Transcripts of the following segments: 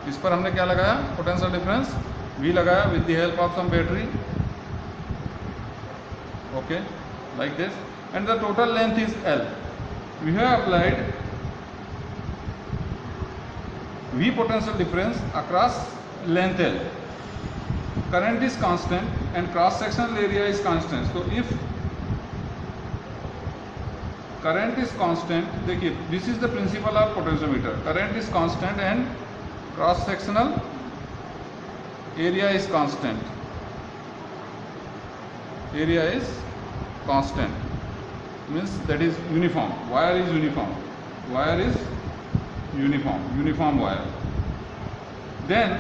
इस पर हमने क्या लगाया, पोटेंशियल डिफरेंस V लगाया with the help of some battery, okay, like this, and the total length is L. We have applied V potential difference across length L. Current is constant and cross sectional area is constant. So if current is constant, देखिए this is the principle of potentiometer. Current is constant and cross sectional area is constant. Area is constant means that is uniform. Wire is uniform. Wire is uniform wire. Then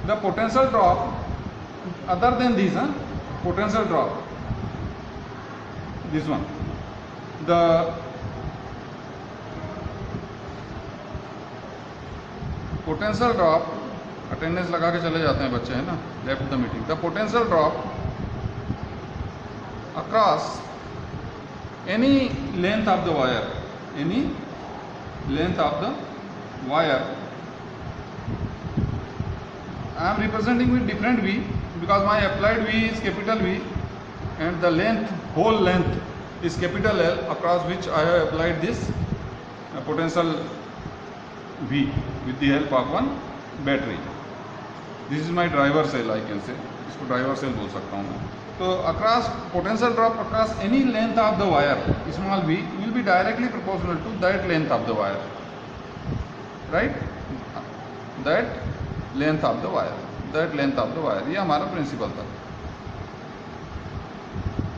the potential drop other than this, potential drop, this one, the potential drop, attendance लगा के चले जाते हैं बच्चे, है ना, left the meeting. The potential drop across any length of the wire, any length of the wire, I am representing with different V because my applied V is capital V and the length, whole length is capital L, across which I have applied this potential V with the help of one battery. This is my driver cell, I can say, इसको driver cell बोल सकता हूँ मैं. तो across potential drop across any length of the wire, small v, will be directly proportional to that length of the wire. Right, that length of the wire, that length of the wire, ये हमारा principal था.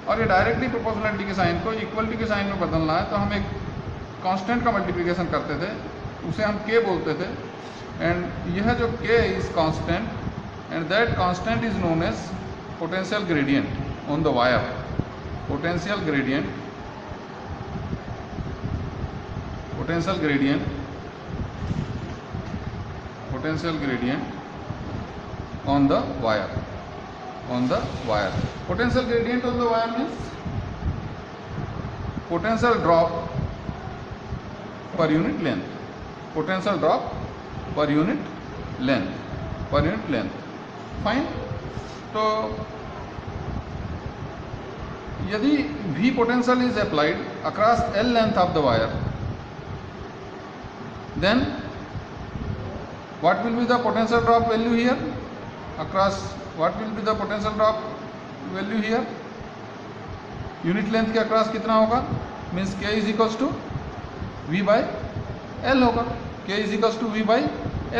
और ये directly proportionality के sign को equality के sign में बदलना है, तो हम एक कांस्टेंट का मल्टीप्लिकेशन करते थे, उसे हम k बोलते थे, एंड यह जो k is constant and that constant is known as potential gradient on the wire. Potential gradient, potential gradient, potential gradient on the wire, on the wire. Potential gradient on the wire means potential drop per unit length, potential drop per unit length, per unit length. Fine. तो यदि V potential is applied across L length of the wire, then what will be the potential drop value here across, what will be the potential drop value here, unit length के across कितना होगा, means k is equals to V by L होगा, k is equals to V by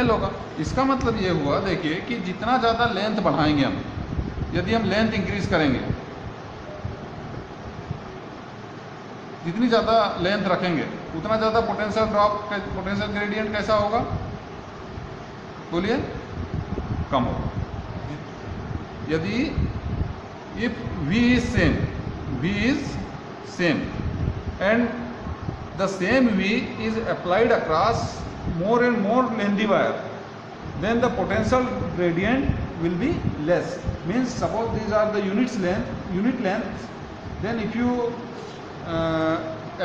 L होगा. इसका मतलब ये हुआ, देखिए कि जितना ज़्यादा लेंथ बढ़ाएंगे हम, यदि हम लेंथ इंक्रीज करेंगे, जितनी ज़्यादा लेंथ रखेंगे उतना ज़्यादा पोटेंशियल ड्रॉप, पोटेंशियल ग्रेडियंट कैसा होगा, बोलिए, कम होगा. यदि if V is same, V is same and the same V is applied across more and more lengthy wire, then the potential gradient will be less. Means suppose these are the unit length, then if you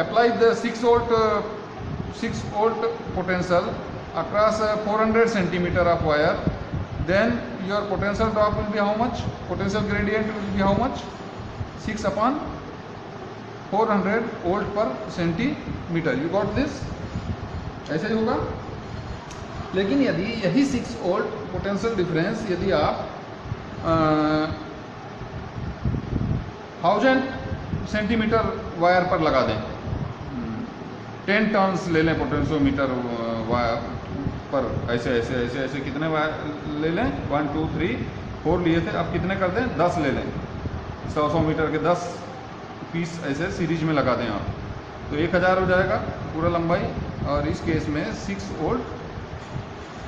apply the 6 volt potential across 400 centimeter of wire, then your potential drop will be how much, potential gradient will be how much, 6 upon 400 volt per centimeter. You got this? ऐसे ही होगा. लेकिन यदि यही 6 volt potential difference यदि आप 1000 centimetre wire पर लगा दें, 10 टर्न्स ले लें पोटेंशियोमीटर वायर पर, ऐसे ऐसे ऐसे ऐसे कितने वायर ले लें, 1 2 3 4 लिए थे, अब कितने कर दें, 10 ले लें, 100 मीटर के 10 पीस ऐसे सीरीज में लगा दें आप, तो 1000 हो जाएगा पूरा लंबाई. और इस केस में 6 वोल्ट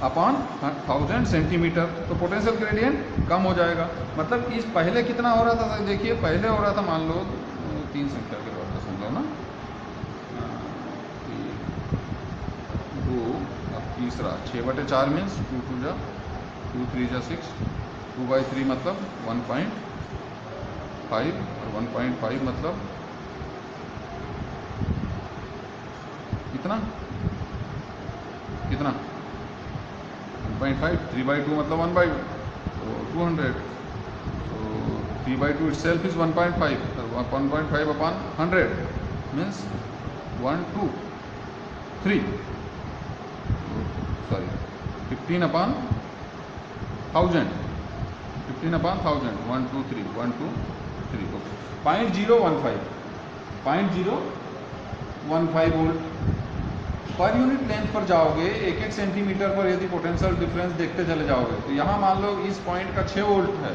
अपॉन 1000 सेंटीमीटर, तो पोटेंशियल ग्रेडियंट कम हो जाएगा. मतलब इस पहले कितना हो रहा था, देखिए पहले हो रहा था, मान लो 3 संख्या के बाद समझो ना, 2, अब तीसरा 6/4 मीन्स 2 2 जा 2 3 जा 6, 2/3 मतलब 1.5 और 1.5 मतलब कितना कितना 1.5, 3/2 मतलब 1/2, तो 200, so 3/2 itself is 1.5, 1.5 upon 100 means 1, 2, 3, sorry 15 upon 1000, 15 upon 1000, 1, 2, 3, 1, 2, 3, okay. 0.015 volt per unit length पर जाओगे, 1-1 सेंटीमीटर पर यदि पोटेंशियल डिफरेंस देखते चले जाओगे तो यहाँ मान लो इस पॉइंट का 6 वोल्ट है,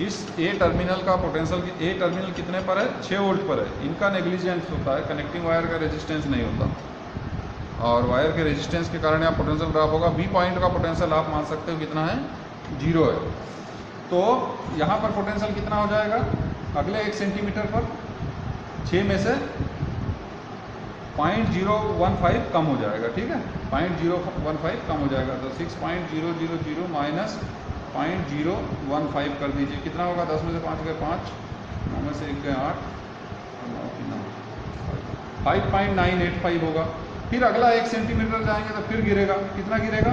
इस ए टर्मिनल का पोटेंशियल, ए टर्मिनल कितने पर है, 6 वोल्ट पर है। इनका नेग्लिजेंस होता है, कनेक्टिंग वायर का रेजिस्टेंस नहीं होता, और वायर के रेजिस्टेंस के कारण यहाँ पोटेंशियल ड्रॉप होगा। बी पॉइंट का पोटेंशियल आप मान सकते हो कितना है, 0 है। तो यहाँ पर पोटेंशियल कितना हो जाएगा, अगले 1 सेंटीमीटर पर 6 में से 0.015 कम हो जाएगा, ठीक है, 0.015 कम हो जाएगा। तो 6.000 माइनस 0.015 कर दीजिए, कितना होगा, 10 में से 5 गए 5, 9 में से 1 गए 8, 9 की 9, 5.985 होगा। फिर अगला 1 सेंटीमीटर जाएंगे तो फिर गिरेगा, कितना गिरेगा,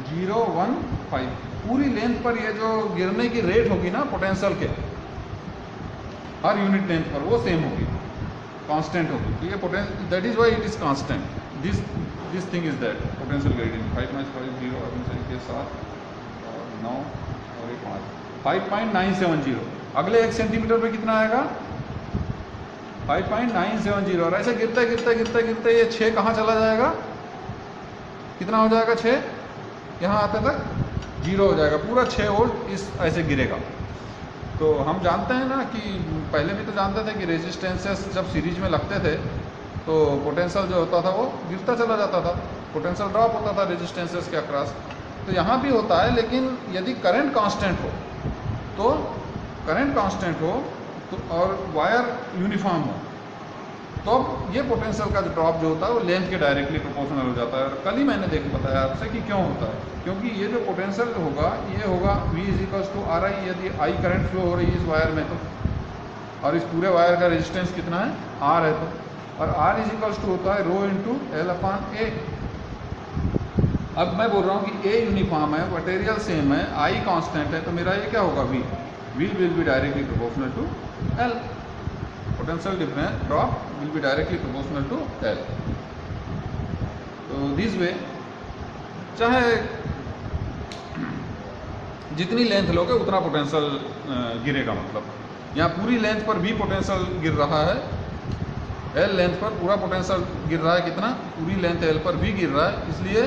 0.15। पूरी लेंथ पर ये जो गिरने की रेट होगी ना पोटेंशियल के, हर यूनिट लेंथ पर वो सेम होगी, कांस्टेंट होगी। तो ये potential, that is why it is constant, this thing is that potential gradient. 5 - 5 0 के साथ, और 9 और 5, 5.970। अगले 1 सेंटीमीटर पे कितना आएगा, 5.970। और ऐसे गिरते गिरते गिरते गिरते ये 6 कहाँ चला जाएगा, कितना हो जाएगा, 6 यहाँ आते तक 0 हो जाएगा, पूरा 6 वोल्ट इस ऐसे गिरेगा। तो हम जानते हैं ना कि पहले भी तो जानते थे कि रेजिस्टेंसेस जब सीरीज में लगते थे तो पोटेंशियल जो होता था वो गिरता चला जाता था, पोटेंशियल ड्रॉप होता था रेजिस्टेंसेस के अक्रॉस। तो यहाँ भी होता है, लेकिन यदि करंट कांस्टेंट हो तो और वायर यूनिफॉर्म हो तो ये पोटेंशियल का जो ड्रॉप जो होता है वो लेंथ के डायरेक्टली प्रोपोर्शनल हो जाता है। और कल ही मैंने बताया आपसे कि क्यों होता है, क्योंकि ये जो पोटेंशियल होगा ये होगा V = RI, यदि I करंट फ्लो हो रही है इस वायर में तो, और इस पूरे वायर का रेजिस्टेंस कितना है, R है तो, और R = होता है ρ × L/A। अब मैं बोल रहा हूँ कि A यूनिफॉर्म है, मटेरियल सेम है, I कांस्टेंट है, तो मेरा ये क्या होगा, V will be directly proportional to L। Potential difference drop will be directly proportional to L। तो दिस वे, चाहे जितनी लेंथ लोगे उतना पोटेंशियल गिरेगा। मतलब यहाँ पूरी लेंथ पर भी पोटेंशियल गिर रहा है, L लेंथ पर पूरा पोटेंशियल गिर रहा है, कितना, पूरी लेंथ L पर भी गिर रहा है, इसलिए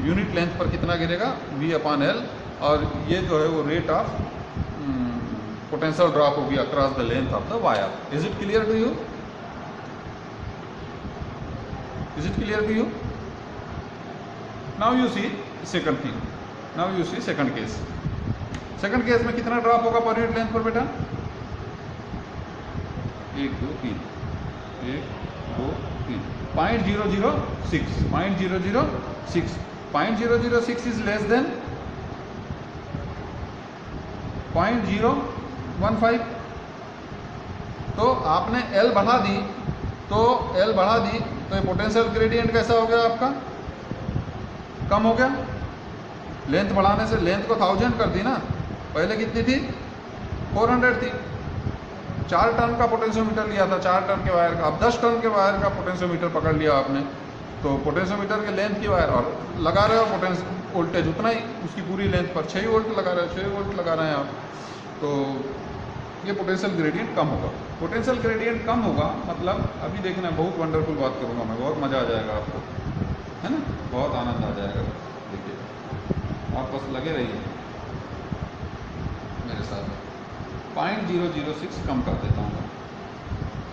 यूनिट लेंथ पर कितना गिरेगा, V/L। और ये जो है वो रेट ऑफ पोटेंशियल ड्रॉप होगी across the length of the wire. Is it clear to you? Is it clear to you? Now you see second thing, now you see second case. Second case में कितना drop होगा per unit length पर बेटा, 1 2 3, 1 2 3, 0.006, 0.006, 0.006 is less than 0.015। तो आपने L बढ़ा दी तो ये पोटेंशियल ग्रेडियंट कैसा हो गया आपका, कम हो गया। लेंथ बढ़ाने से, लेंथ को 1000 कर दी ना, पहले कितनी थी, 400 थी। 4 टन का पोटेंशियोमीटर लिया था, 4 टन के वायर का, अब 10 टन के वायर का पोटेंशियोमीटर पकड़ लिया आपने, तो पोटेंशियोमीटर के लेंथ की वायर और लगा रहे हो पोटेंशियल वोल्टेज उतना ही, उसकी पूरी लेंथ पर 6 वोल्ट लगा रहे हो, 6 वोल्ट लगा रहे हैं आप, तो ये पोटेंशियल ग्रेडियंट कम होगा। पोटेंशियल ग्रेडियंट कम होगा मतलब, अभी देखना, बहुत वंडरफुल बात करूँगा मैं, बहुत मज़ा आ जाएगा आपको, है ना, बहुत आनंद आ जाएगा। देखिए आप बस लगे रहिए मेरे साथ। 0.006 कम कर देता हूँ,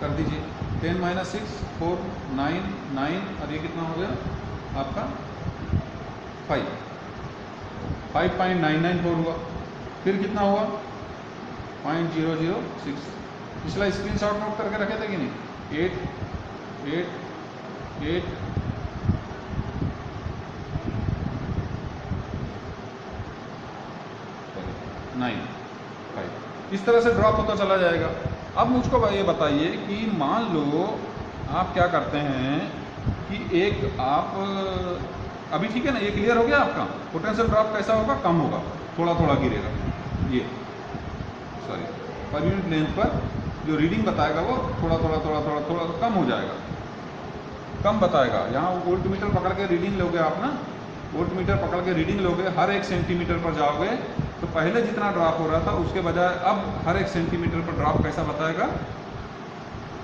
कर दीजिए। 10 - 6 4 9 9, और ये कितना हो गया आपका 5, 5.994 हुआ। फिर कितना हुआ 0.006। पिछला स्क्रीनशॉट नोट करके रखे थे कि नहीं, 8 8 8 9 5, इस तरह से ड्रॉप होता चला जाएगा। अब मुझको ये बताइए कि मान लो आप क्या करते हैं कि एक आप अभी ठीक है ना, ये क्लियर हो गया आपका। पोटेंशियल ड्रॉप कैसा होगा, कम होगा, थोड़ा थोड़ा गिरेगा। ये सॉरी पर यूनिट लेंथ पर जो रीडिंग बताएगा वो थोड़ा थोड़ा थोड़ा थोड़ा थोड़ा कम हो जाएगा, कम बताएगा। यहाँ वोल्ट मीटर पकड़ के रीडिंग लोगे आप ना, वोल्ट मीटर पकड़ के रीडिंग लोगे, हर 1 सेंटीमीटर पर जाओगे तो पहले जितना ड्रॉप हो रहा था उसके बजाय अब हर 1 सेंटीमीटर पर ड्रॉप कैसा बताएगा,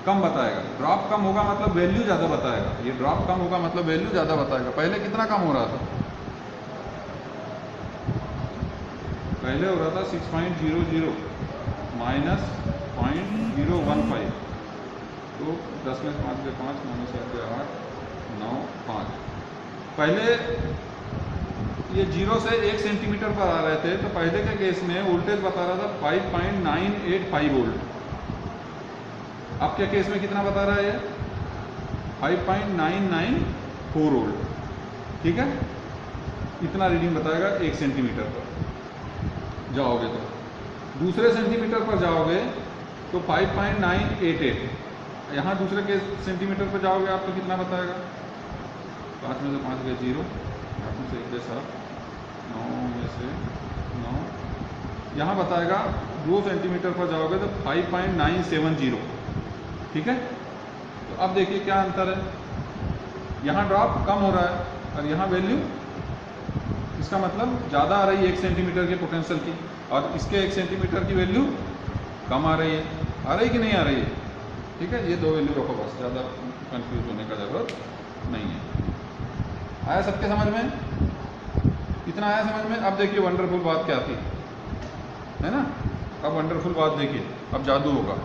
कम बताएगा। ड्रॉप कम होगा मतलब वैल्यू ज़्यादा बताएगा। ये ड्रॉप कम होगा मतलब वैल्यू ज़्यादा बताएगा। पहले कितना कम हो रहा था, पहले हो रहा था 6.00 माइनस 0.015, तो 10 में 5 के 5 माइनस 8 के 8 9 5। पहले ये 0 से 1 सेंटीमीटर पर आ रहे थे, तो पहले के केस में वोल्टेज बता रहा था 5.985 वोल्ट। अब के केस में कितना बता रहा है, 5.994 वोल्ट। ठीक है, इतना रीडिंग बताएगा 1 सेंटीमीटर पर जाओगे। तो दूसरे सेंटीमीटर पर जाओगे तो 5.988, यहाँ दूसरे के सेंटीमीटर पर जाओगे आप तो कितना बताएगा, 5 में से 5 गए 0, 8 में से 1 गए 7, 9 में से 9, यहाँ बताएगा 2 सेंटीमीटर पर जाओगे तो 5.970। ठीक है, तो अब देखिए क्या अंतर है, यहाँ ड्रॉप कम हो रहा है और यहाँ वैल्यू, इसका मतलब ज़्यादा आ रही है 1 सेंटीमीटर के पोटेंशियल की, और इसके 1 सेंटीमीटर की वैल्यू कम आ रही है। आ रही कि नहीं आ रही है? ठीक है, ये 2 वैल्यू रखो बस, ज़्यादा कंफ्यूज होने का ज़रूरत नहीं है। आया सबके समझ में? इतना आया समझ में? अब देखिए वंडरफुल बात क्या थी, है ना। अब वंडरफुल बात देखिए, अब जादू होगा।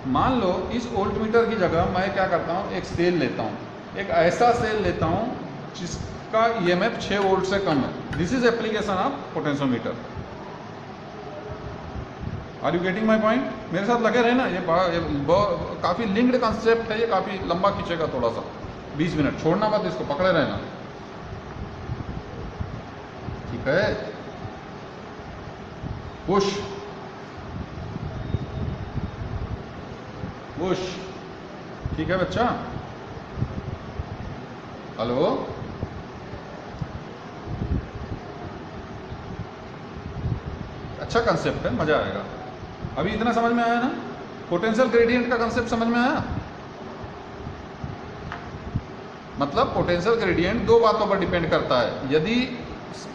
मान लो इस वोल्ट मीटर की जगह मैं क्या करता हूँ, एक सेल लेता हूँ, एक ऐसा सेल लेता हूँ जिसका ईएमएफ 6 वोल्ट से कम है। This is application of potentiometer. Are you getting my point? मेरे साथ लगे रहे ना, ये काफ़ी लिंक्ड कंसेप्ट है, ये काफ़ी लंबा खींचेगा, थोड़ा सा 20 मिनट छोड़ना मत, इसको पकड़े रहना। ठीक है, पुश पुश। ठीक है बच्चा, हेलो, अच्छा कंसेप्ट है, मजा आएगा। अभी इतना समझ में आया ना, पोटेंशियल ग्रेडियंट का कंसेप्ट समझ में आया। मतलब पोटेंशियल ग्रेडियंट 2 बातों पर डिपेंड करता है। यदि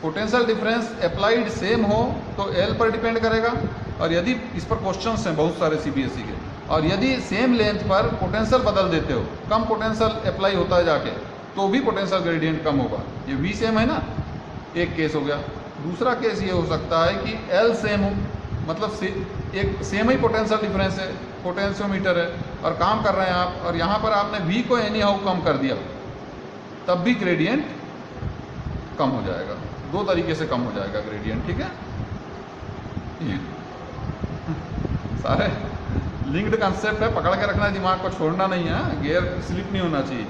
पोटेंशियल डिफरेंस अप्लाइड सेम हो तो एल पर डिपेंड करेगा, और यदि इस पर क्वेश्चंस हैं बहुत सारे सीबीएसई के, और यदि सेम लेंथ पर पोटेंशियल बदल देते हो, कम पोटेंशियल अप्लाई होता है जाके, तो भी पोटेंशियल ग्रेडियंट कम होगा। ये वी सेम है ना, एक केस हो गया। दूसरा केस ये हो सकता है कि एल सेम हो, मतलब एक सेम ही पोटेंशियल डिफरेंस है, पोटेंशियोमीटर है और काम कर रहे हैं आप, और यहाँ पर आपने वी को एनी हाउ कम कर दिया, तब भी ग्रेडियंट कम हो जाएगा। 2 तरीके से कम हो जाएगा ग्रेडियंट। ठीक है, सारे लिंक्ड कंसेप्ट है, पकड़ के रखना है, दिमाग को छोड़ना नहीं है, गियर स्लिप नहीं होना चाहिए,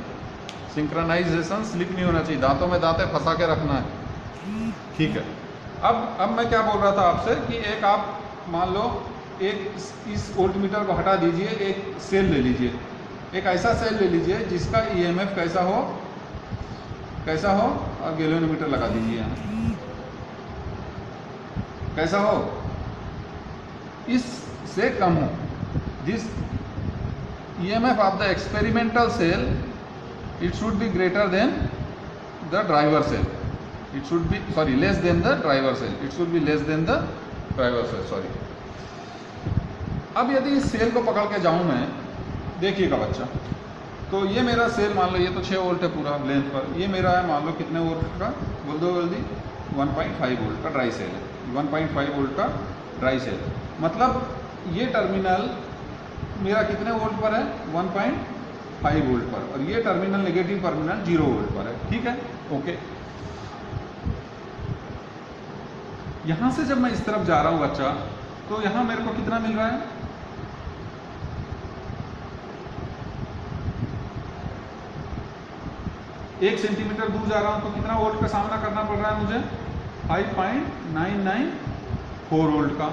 सिंक्रोनाइजेशन स्लिप नहीं होना चाहिए, दांतों में दांतें फंसा के रखना है। ठीक है, अब मैं क्या बोल रहा था आपसे कि एक आप मान लो एक इस वोल्ट मीटर को हटा दीजिए, एक सेल ले लीजिए, एक ऐसा सेल ले लीजिए जिसका ईएमएफ कैसा हो, और गैल्वेनोमीटर लगा दीजिए यहाँ, कैसा हो, इससे कम हो। This EMF of the experimental cell, it should be greater than the driver cell, it should be sorry less than the driver cell, it should be less than the driver cell, sorry. अब यदि इस cell को पकड़ के जाऊं मैं, देखिएगा बच्चा, तो ये मेरा सेल मान लो, ये तो 6 वोल्ट है पूरा लेंथ पर, ये मेरा है मान लो कितने वोल्ट का, बोल दो जल्दी, 1.5 वोल्ट का ड्राई सेल है, 1.5 वोल्ट का ड्राई सेल। मतलब ये टर्मिनल मेरा कितने वोल्ट पर है, 1.5 वोल्ट पर, और ये टर्मिनल नेगेटिव टर्मिनल 0 वोल्ट पर है। ठीक है, ओके। यहां से जब मैं इस तरफ जा रहा हूं बच्चा, तो यहां मेरे को कितना मिल रहा है, एक सेंटीमीटर दूर जा रहा हूं तो कितना वोल्ट का सामना करना पड़ रहा है मुझे, 5.994 वोल्ट का।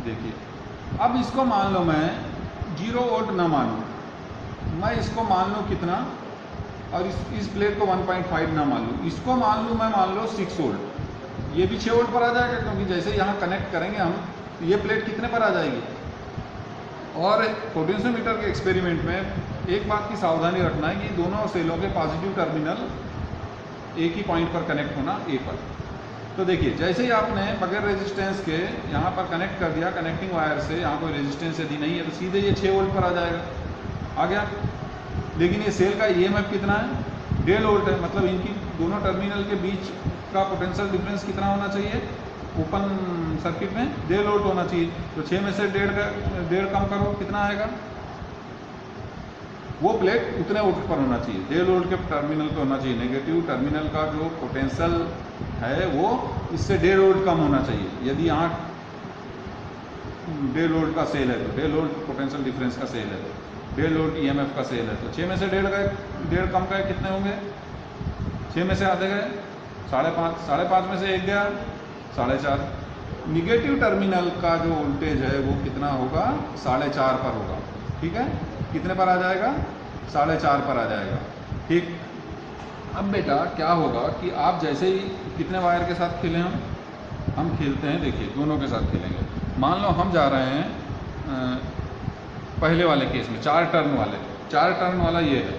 देखिए, अब इसको मान लो मैं 0 वोल्ट ना मानूं, मैं इसको मान लूँ कितना, और इस प्लेट को 1.5 ना मान लूँ, इसको मान लूँ मैं, मान लो 6 वोल्ट, ये भी 6 वोल्ट पर आ जाएगा, क्योंकि जैसे यहाँ कनेक्ट करेंगे हम तो ये प्लेट कितने पर आ जाएगी। और पोटेंशियोमीटर के एक्सपेरिमेंट में एक बात की सावधानी रखना है कि दोनों सेलों के पॉजिटिव टर्मिनल एक ही पॉइंट पर कनेक्ट होना, ए पर। तो देखिए जैसे ही आपने बगैर रेजिस्टेंस के यहाँ पर कनेक्ट कर दिया कनेक्टिंग वायर से, यहाँ कोई रेजिस्टेंस यदि नहीं है तो सीधे ये 6 वोल्ट पर आ जाएगा, आ गया। लेकिन ये सेल का ईएमएफ कितना है, 1.5 वोल्ट है, मतलब इनकी दोनों टर्मिनल के बीच का पोटेंशियल डिफरेंस कितना होना चाहिए, ओपन सर्किट में 1.5 वोल्ट होना चाहिए। तो 6 में से 1.5 कम करो, कितना आएगा, वो प्लेट उतने वोल्ट पर होना चाहिए, 1.5 वोल्ट के टर्मिनल पे होना चाहिए। नेगेटिव टर्मिनल का जो पोटेंशियल है वो इससे 1.5 वोल्ट कम होना चाहिए। यदि यहाँ 1.5 वोल्ट का सेल है तो 1.5 वोल्ट पोटेंशियल डिफरेंस का सेल है, 1.5 वोल्ट ईएमएफ का सेल है, तो 6 में से 1.5 कम गए, कितने होंगे, 6 में से आधे गए, 5.5, 5.5 में से 1 गया, 4.5। निगेटिव टर्मिनल का जो वोल्टेज है वो कितना होगा, 4.5 पर होगा, ठीक है। कितने पर आ जाएगा, 4.5 पर आ जाएगा, ठीक। अब बेटा क्या होगा कि आप जैसे ही कितने वायर के साथ खेलें, हम खेलते हैं, देखिए दोनों के साथ खेलेंगे। मान लो हम जा रहे हैं पहले वाले केस में 4 टर्न वाले, 4 टर्न वाला ये है,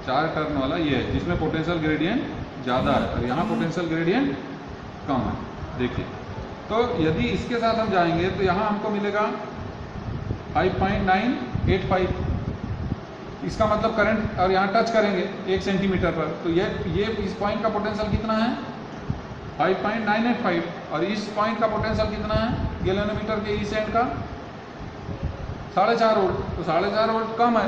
4 टर्न वाला ये है जिसमें पोटेंशियल ग्रेडियंट ज़्यादा है और यहाँ पोटेंशियल ग्रेडियंट कम है। देखिए तो यदि इसके साथ हम जाएंगे तो यहाँ हमको मिलेगा 5.985, इसका मतलब करंट, और यहाँ टच करेंगे 1 सेंटीमीटर पर, तो ये इस पॉइंट का पोटेंशियल कितना है, 5.985, और इस पॉइंट का पोटेंशियल कितना है गैल्वेनोमीटर के इस एंड का 4.5 वोल्ट, तो 4.5 वोल्ट कम है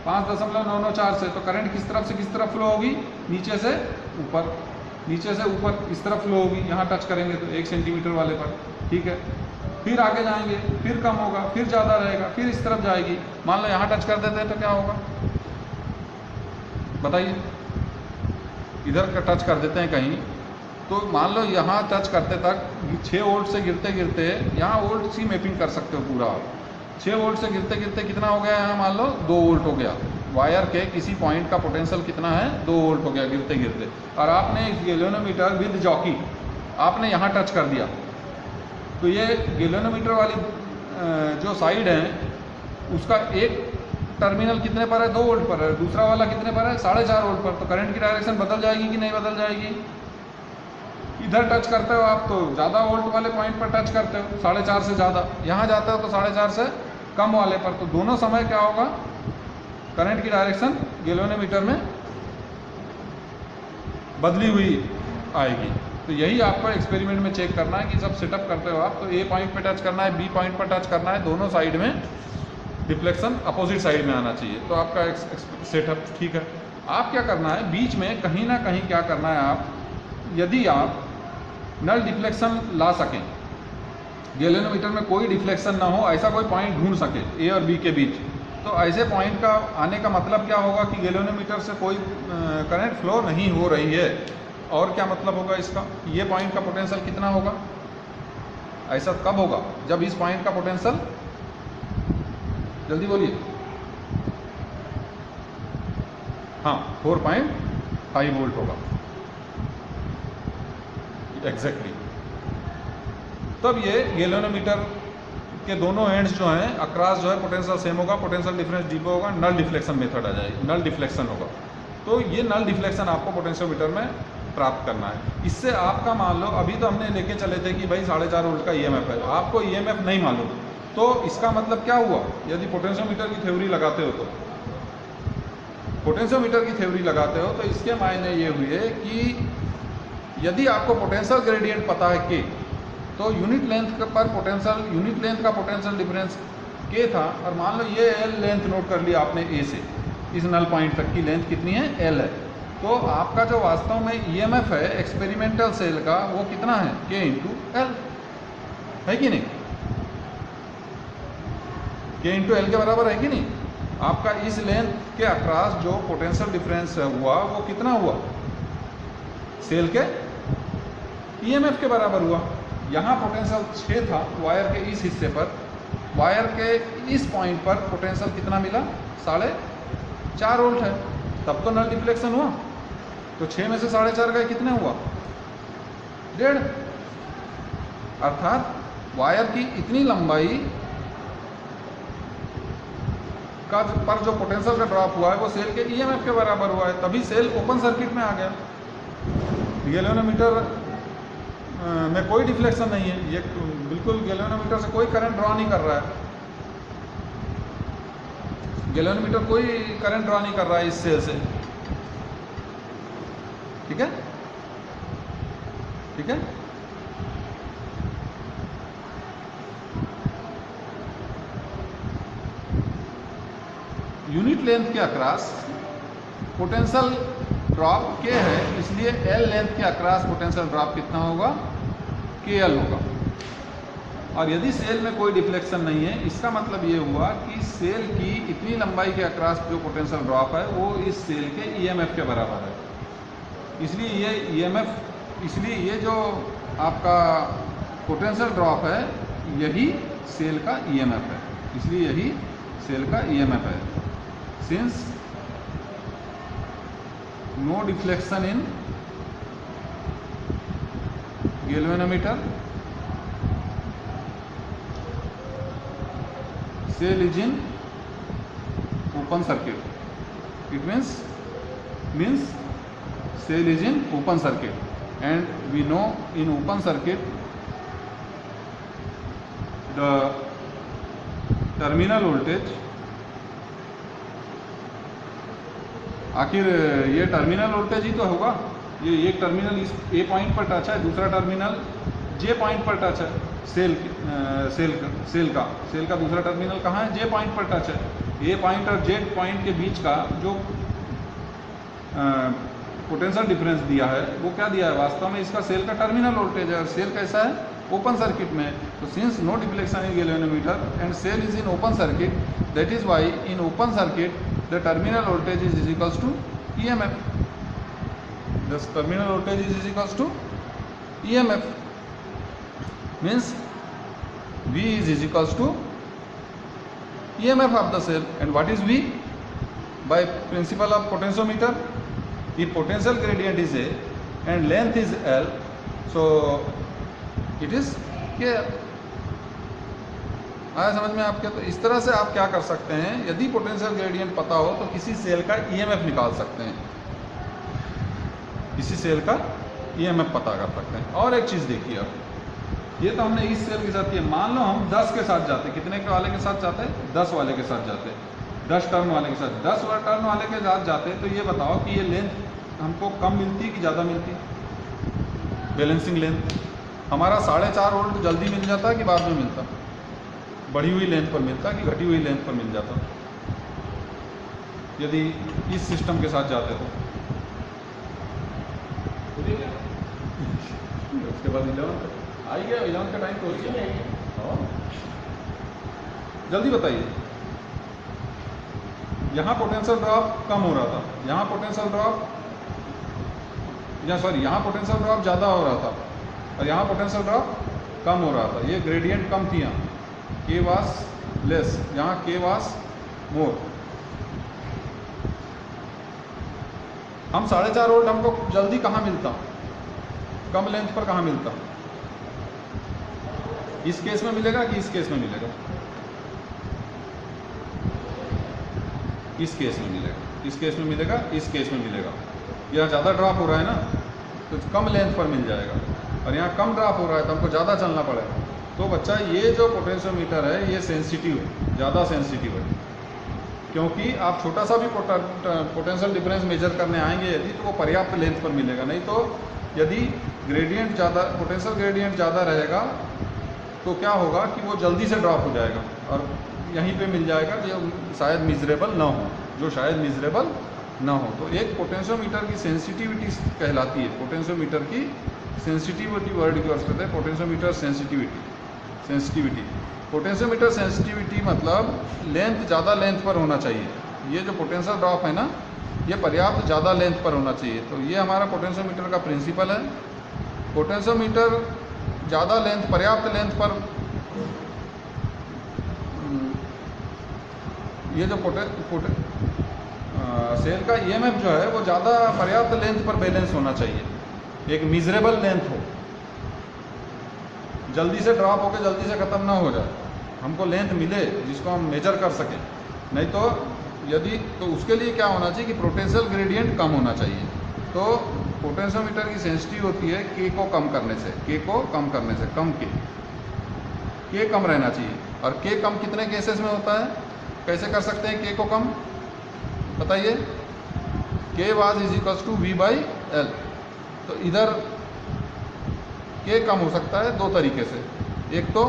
5.994 से, तो करंट किस तरफ फ्लो होगी, नीचे से ऊपर, नीचे से ऊपर इस तरफ फ्लो होगी, यहाँ टच करेंगे तो 1 सेंटीमीटर वाले पर, ठीक है। फिर आगे जाएंगे, फिर कम होगा, फिर ज़्यादा रहेगा, फिर इस तरफ जाएगी। मान लो यहाँ टच कर देते हैं तो क्या होगा, बताइए, इधर का टच कर देते हैं कहीं, तो मान लो यहाँ टच करते तक 6 वोल्ट से गिरते गिरते, यहाँ वोल्ट सी मैपिंग कर सकते हो पूरा, 6 वोल्ट से गिरते गिरते कितना हो गया यहाँ, मान लो 2 वोल्ट हो गया। वायर के किसी पॉइंट का पोटेंशियल कितना है, 2 वोल्ट हो गया गिरते गिरते, और आपने इस गैल्वेनोमीटर विद जॉकी आपने यहाँ टच कर दिया, तो ये गैल्वेनोमीटर वाली जो साइड है उसका एक टर्मिनल कितने पर है, 2 वोल्ट पर है, दूसरा वाला कितने पर है, 4.5 वोल्ट पर, तो करंट की डायरेक्शन बदल जाएगी कि नहीं बदल जाएगी। इधर टच करते हो आप तो ज़्यादा वोल्ट वाले पॉइंट पर टच करते हो, 4.5 से ज़्यादा, यहाँ जाते हो तो 4.5 से कम वाले पर, तो दोनों समय क्या होगा, करंट की डायरेक्शन गैल्वेनोमीटर में बदली हुई आएगी। तो यही आपको एक्सपेरिमेंट में चेक करना है कि जब सेटअप करते हो आप तो ए पॉइंट पे टच करना है, बी पॉइंट पर टच करना है, दोनों साइड में डिफ्लेक्शन अपोजिट साइड में आना चाहिए, तो आपका सेटअप ठीक है। आप क्या करना है, बीच में कहीं ना कहीं क्या करना है, आप यदि आप नल डिफ्लेक्शन ला सकें, गैल्वेनोमीटर में कोई डिफ्लेक्शन ना हो, ऐसा कोई पॉइंट ढूंढ सके ए और बी के बीच, तो ऐसे पॉइंट का आने का मतलब क्या होगा कि गैल्वेनोमीटर से कोई करंट फ्लो नहीं हो रही है। और क्या मतलब होगा इसका, ये पॉइंट का पोटेंशियल कितना होगा, ऐसा कब होगा, जब इस पॉइंट का पोटेंशियल, जल्दी बोलिए, हाँ 4.5 वोल्ट होगा एग्जैक्टली। तब ये गैल्वेनोमीटर के दोनों एंड्स जो हैं अक्रॉस जो है पोटेंशियल सेम होगा, पोटेंशियल डिफरेंस जीरो होगा, नल डिफ्लेक्शन मेथड आ जाएगी, नल डिफ्लेक्शन होगा। तो ये नल डिफ्लेक्शन आपको पोटेंशियोमीटर में प्राप्त करना है। इससे आपका मान लो अभी तो हमने लेके चले थे कि भाई 4.5 वोल्ट का ईएमएफ है, आपको ईएमएफ नहीं मालूम, तो इसका मतलब क्या हुआ, यदि पोटेंशियोमीटर की थ्योरी लगाते हो तो पोटेंशियोमीटर की थ्योरी लगाते हो तो इसके मायने ये हुए कि यदि आपको पोटेंशियल ग्रेडियंट पता है के, तो यूनिट लेंथ पर पोटेंशियल, यूनिट लेंथ का पोटेंशियल डिफरेंस के था, और मान लो ये एल लेंथ नोट कर लिया आपने ए से, इस नल पॉइंट तक की लेंथ कितनी है, एल है, तो आपका जो वास्तव में ईएमएफ है एक्सपेरिमेंटल सेल का वो कितना है, के इंटू एल, है कि नहीं, के इंटू एल के बराबर है कि नहीं। आपका इस लेंथ के अक्रॉस जो पोटेंशियल डिफरेंस हुआ वो कितना हुआ, सेल के ईएमएफ के बराबर हुआ। यहाँ पोटेंशियल 6 था वायर के इस हिस्से पर, वायर के इस पॉइंट पर पोटेंशियल कितना मिला, 4.5 वोल्ट है। तब तो नल डिफ्लेक्शन हुआ। तो 6 में से 4.5 गए, कितने हुआ? 1.5। अर्थात वायर की इतनी लंबाई का पर जो पोटेंशियल का ड्रॉप हुआ है वो सेल के ईएमएफ के बराबर हुआ है, तभी सेल ओपन सर्किट में आ गया। गैल्वेनोमीटर में कोई डिफ्लेक्शन नहीं है, ये बिल्कुल गैल्वेनोमीटर से कोई करंट ड्रॉ नहीं कर रहा है। गैल्वेनोमीटर कोई करंट ड्रॉ नहीं कर रहा है इस सेल से। ठीक है, ठीक है। यूनिट लेंथ के अक्रॉस पोटेंशियल ड्रॉप के है, इसलिए एल लेंथ के अक्रॉस पोटेंशियल ड्रॉप कितना होगा? के एल होगा। और यदि सेल में कोई डिफ्लेक्शन नहीं है, इसका मतलब ये हुआ कि सेल की इतनी लंबाई के अक्रॉस जो पोटेंशियल ड्रॉप है वो इस सेल के ईएमएफ के बराबर है। इसलिए ये ईएमएफ, इसलिए ये जो आपका पोटेंशियल ड्रॉप है यही सेल का ईएमएफ है, इसलिए यही सेल का ईएमएफ है। Since no deflection in galvanometer, cell is in open circuit. It means cell is in open circuit, and we know in open circuit the terminal voltage, आखिर ये टर्मिनल वोल्टेज ही तो होगा। ये एक टर्मिनल इस ए point पर touch है, दूसरा टर्मिनल जे पॉइंट पर टच है। सेल का दूसरा टर्मिनल कहाँ है? जे पॉइंट पर टच है। ए पॉइंट और जेड पॉइंट के बीच का जो पोटेंशियल डिफरेंस दिया है वो क्या दिया है? वास्तव में इसका सेल का टर्मिनल वोल्टेज है, और सेल कैसा है? ओपन सर्किट में। तो since no deflection in galvanometer and cell is in open circuit, that is why in open circuit the terminal voltage is equals to EMF. The terminal voltage is equals to EMF, means V is equals to EMF of the cell. And what is V? By principle of potentiometer, if potential gradient is A and length is L, so it is K. आया समझ में आपके? तो इस तरह से आप क्या कर सकते हैं, यदि पोटेंशियल ग्रेडियंट पता हो तो किसी सेल का EMF निकाल सकते हैं, किसी सेल का EMF पता कर सकते हैं। और एक चीज़ देखिए आप, ये तो हमने इस सेल के साथ किया। मान लो हम 10 के साथ जाते, कितने के वाले के साथ जाते? 10 वाले के साथ जाते, 10 टर्न वाले के साथ। 10 टर्न वाले के साथ जाते तो ये बताओ कि ये लेंथ हमको कम मिलती कि ज़्यादा मिलती? बैलेंसिंग लेंथ हमारा 4.5 वोल्ट जल्दी मिल जाता कि बाद में मिलता? बढ़ी हुई लेंथ पर मिलता कि घटी हुई लेंथ पर मिल जाता यदि इस सिस्टम के साथ जाते तो? उसके बाद 11 आई गया, 11 का टाइम तो हो गया। जल्दी बताइए, यहाँ पोटेंशियल ड्रॉप कम हो रहा था, यहाँ पोटेंशियल ड्रॉप यहाँ पोटेंशियल ड्रॉप ज़्यादा हो रहा था, और यहाँ पोटेंशियल ड्रॉप कम हो रहा था। ये ग्रेडियंट कम थी, यहाँ के वास लेस, यहाँ के वास मोर। हम 4.5 वोल्ट हमको जल्दी कहाँ मिलता? कम लेंथ पर कहाँ मिलता? इस केस में मिलेगा कि इस केस में मिलेगा? इस केस में मिलेगा, इस केस में मिलेगा, इस केस में मिलेगा। यहाँ ज़्यादा ड्रॉप हो रहा है ना, तो कम लेंथ पर मिल जाएगा, और यहाँ कम ड्रॉप हो रहा है तो हमको ज़्यादा चलना पड़ेगा। तो बच्चा ये जो पोटेंशियोमीटर है ये सेंसिटिव है, ज़्यादा सेंसिटिव है, क्योंकि आप छोटा सा भी पोटेंशियल डिफरेंस मेजर करने आएंगे यदि, तो वो पर्याप्त लेंथ पर मिलेगा। नहीं तो यदि ग्रेडियंट ज़्यादा, पोटेंशियल ग्रेडियंट ज़्यादा रहेगा तो क्या होगा कि वो जल्दी से ड्रॉप हो जाएगा, और यहीं पे मिल जाएगा जो शायद मिजरेबल ना हो, जो शायद मिजरेबल ना हो। तो एक पोटेंशियोमीटर की सेंसिटिविटी कहलाती है, पोटेंशियोमीटर की सेंसिटिविटी वर्ड की वर्ड करते हैं, पोटेंशियोमीटर सेंसिटिविटी। पोटेंशियोमीटर सेंसिटिविटी मतलब लेंथ ज़्यादा लेंथ पर होना चाहिए। ये जो पोटेंशियल ड्रॉप है ना, ये पर्याप्त ज़्यादा लेंथ पर होना चाहिए। तो ये हमारा पोटेंशियोमीटर का प्रिंसिपल है। पोटेंशियोमीटर ज़्यादा लेंथ, पर्याप्त लेंथ पर, ये जो सेल का ईएमएफ जो है वो ज़्यादा पर्याप्त लेंथ पर बैलेंस होना चाहिए, एक मिजरेबल लेंथ हो, जल्दी से ड्रॉप होकर जल्दी से ख़त्म ना हो जाए, हमको लेंथ मिले जिसको हम मेजर कर सकें। नहीं तो यदि तो उसके लिए क्या होना चाहिए कि पोटेंशियल ग्रेडियंट कम होना चाहिए। तो पोटेंशियोमीटर की सेंसिटिव होती है के को कम करने से, के को कम करने से, कम के कम रहना चाहिए। और के कम कितने केसेस में होता है, कैसे कर सकते हैं के को कम, बताइए। K was is equals to V by L. तो इधर के कम हो सकता है दो तरीके से, एक तो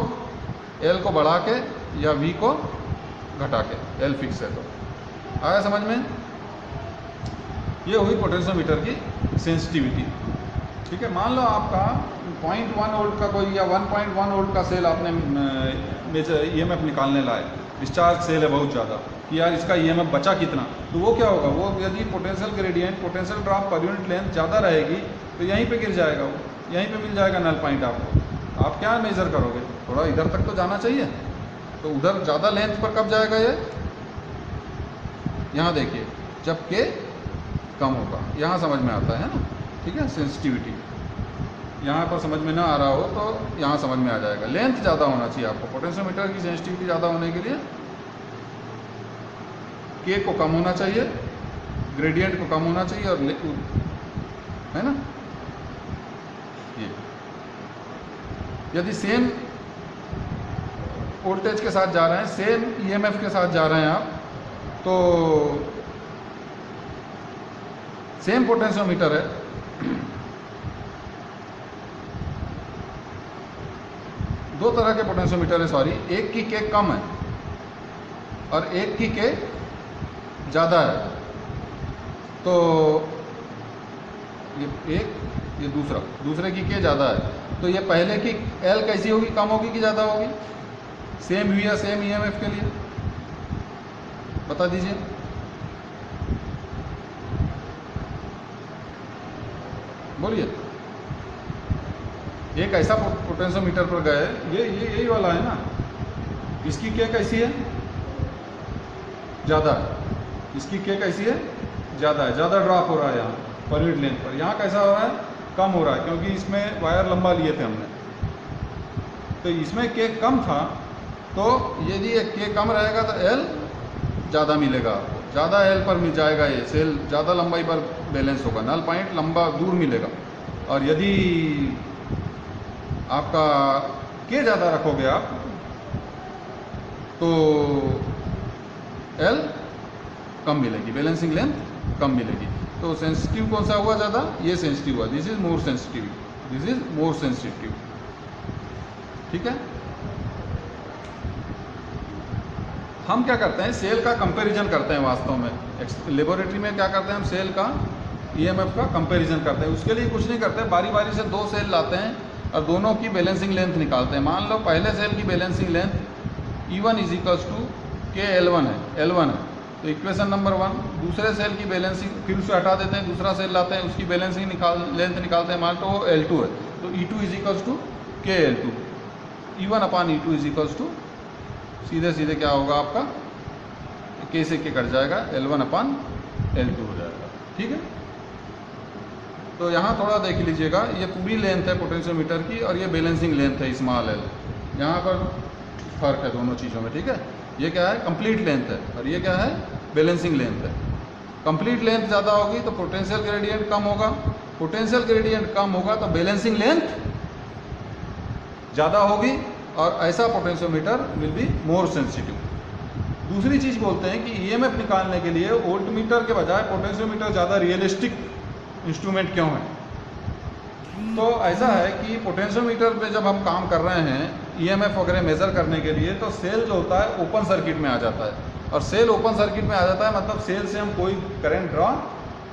एल को बढ़ा के या वी को घटा के, एल फिक्स है तो। आया समझ में? ये हुई पोटेंशियोमीटर की सेंसिटिविटी। ठीक है, मान लो आपका 0.1 वोल्ट का कोई या 1.1 वोल्ट का सेल आपने मेजर ईएमएफ निकालने लाए, डिस्चार्ज सेल है बहुत ज़्यादा, कि यार इसका ईएमएफ बचा कितना, तो वो क्या होगा, वो यदि potential gradient, potential drop per unit length ज़्यादा रहेगी तो यहीं पे गिर जाएगा, वो यहीं पे मिल जाएगा नल पॉइंट आपको। आप क्या मेज़र करोगे, थोड़ा इधर तक तो जाना चाहिए, तो उधर ज़्यादा लेंथ पर कब जाएगा ये, यहाँ देखिए, जब के कम होगा, यहाँ समझ में आता है ना। ठीक है, सेंसिटिविटी यहाँ पर समझ में ना आ रहा हो तो यहाँ समझ में आ जाएगा। लेंथ ज़्यादा होना चाहिए आपको, पोटेंशियोमीटर की सेंसिटिविटी ज़्यादा होने के लिए के को कम होना चाहिए, ग्रेडियंट को कम होना चाहिए, और है ना। ये यदि सेम वोल्टेज के साथ जा रहे हैं, सेम ईएमएफ के साथ जा रहे हैं आप, तो सेम पोटेंशियोमीटर है, दो तरह के पोटेंशियोमीटर है, सॉरी, एक की के कम है और एक की के ज़्यादा है। तो ये एक, ये दूसरे की के ज़्यादा है, तो ये पहले की एल कैसी होगी, कम होगी कि ज़्यादा होगी, सेम वी या सेम ईएमएफ के लिए, बता दीजिए। बोलिए। एक ऐसा पोटेंशियोमीटर पर गए, ये यही वाला है ना, इसकी के कैसी है, ज़्यादा है, इसकी के कैसी है, ज़्यादा है, ज़्यादा ड्रॉप हो रहा है यहाँ पर यूनिट लेंथ पर। यहाँ कैसा हो रहा है, कम हो रहा है, क्योंकि इसमें वायर लंबा लिए थे हमने, तो इसमें के कम था, तो यदि एक के कम रहेगा तो एल ज़्यादा मिलेगा आपको, ज़्यादा एल पर मिल जाएगा, ये सेल ज़्यादा लंबाई पर बैलेंस होगा, नल पॉइंट लंबा दूर मिलेगा। और यदि आपका के ज़्यादा रखोगे आप तो एल कम मिलेगी, बैलेंसिंग लेंथ कम मिलेगी। तो सेंसिटिव कौन सा हुआ ज़्यादा, ये सेंसिटिव हुआ, this is more sensitive, this is more sensitive. ठीक है, हम क्या करते हैं, सेल का कंपैरिजन करते हैं वास्तव में, लेबोरेटरी में क्या करते हैं, हम सेल का ईएमएफ का कंपैरिजन करते हैं। उसके लिए कुछ नहीं करते, बारी बारी से दो सेल लाते हैं और दोनों की बैलेंसिंग लेंथ निकालते हैं। मान लो पहले सेल की balancing length E1 is equals to K L1 है, L1 है, तो इक्वेशन नंबर 1। दूसरे सेल की बैलेंसिंग फिर उसे हटा देते हैं, दूसरा सेल लाते हैं, उसकी बैलेंसिंग लेंथ निकालते हैं, मान लो वो L2 है, तो E2 इज इक्वल्स टू के L2, E1 upon E2 is equals to, सीधे सीधे क्या होगा आपका, के से के कट जाएगा, L1 अपान L2 हो जाएगा। ठीक है, तो यहाँ थोड़ा देख लीजिएगा, ये पूरी लेंथ है पोटेंशियोमीटर की और ये बैलेंसिंग लेंथ है स्मॉल एल, यहाँ पर फर्क है दोनों चीज़ों में। ठीक है, ये क्या है, कंप्लीट लेंथ है, और ये क्या है, बैलेंसिंग लेंथ है। कंप्लीट लेंथ ज़्यादा होगी तो पोटेंशियल ग्रेडियंट कम होगा, पोटेंशियल ग्रेडियंट कम होगा तो बैलेंसिंग लेंथ ज़्यादा होगी, और ऐसा potentiometer will be more sensitive. दूसरी चीज़ बोलते हैं कि ईएमएफ निकालने के लिए वोल्टमीटर के बजाय पोटेंशियोमीटर ज़्यादा रियलिस्टिक इंस्ट्रूमेंट क्यों है। तो ऐसा है कि पोटेंशियोमीटर पे जब हम काम कर रहे हैं ईएमएफ वगैरह मेज़र करने के लिए, तो सेल जो होता है ओपन सर्किट में आ जाता है, और सेल ओपन सर्किट में आ जाता है मतलब सेल से हम कोई करंट ड्रॉ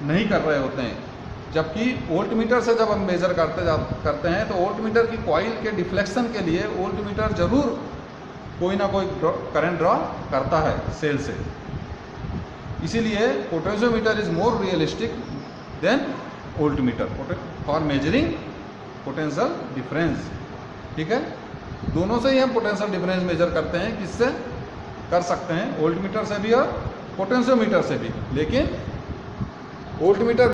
नहीं कर रहे होते हैं। जबकि वोल्टमीटर से जब हम मेज़र करते हैं तो वोल्टमीटर की कॉइल के डिफ्लेक्शन के लिए वोल्टमीटर जरूर कोई ना कोई करंट ड्रॉ करता है सेल से। इसीलिए potentiometer is more realistic than voltmeter for measuring potential difference. ठीक है, दोनों से ही हम पोटेंशियल डिफरेंस मेजर करते हैं, किससे कर सकते हैं, वोल्टमीटर से भी और पोटेंशियोमीटर से भी, लेकिन वोल्टमीटर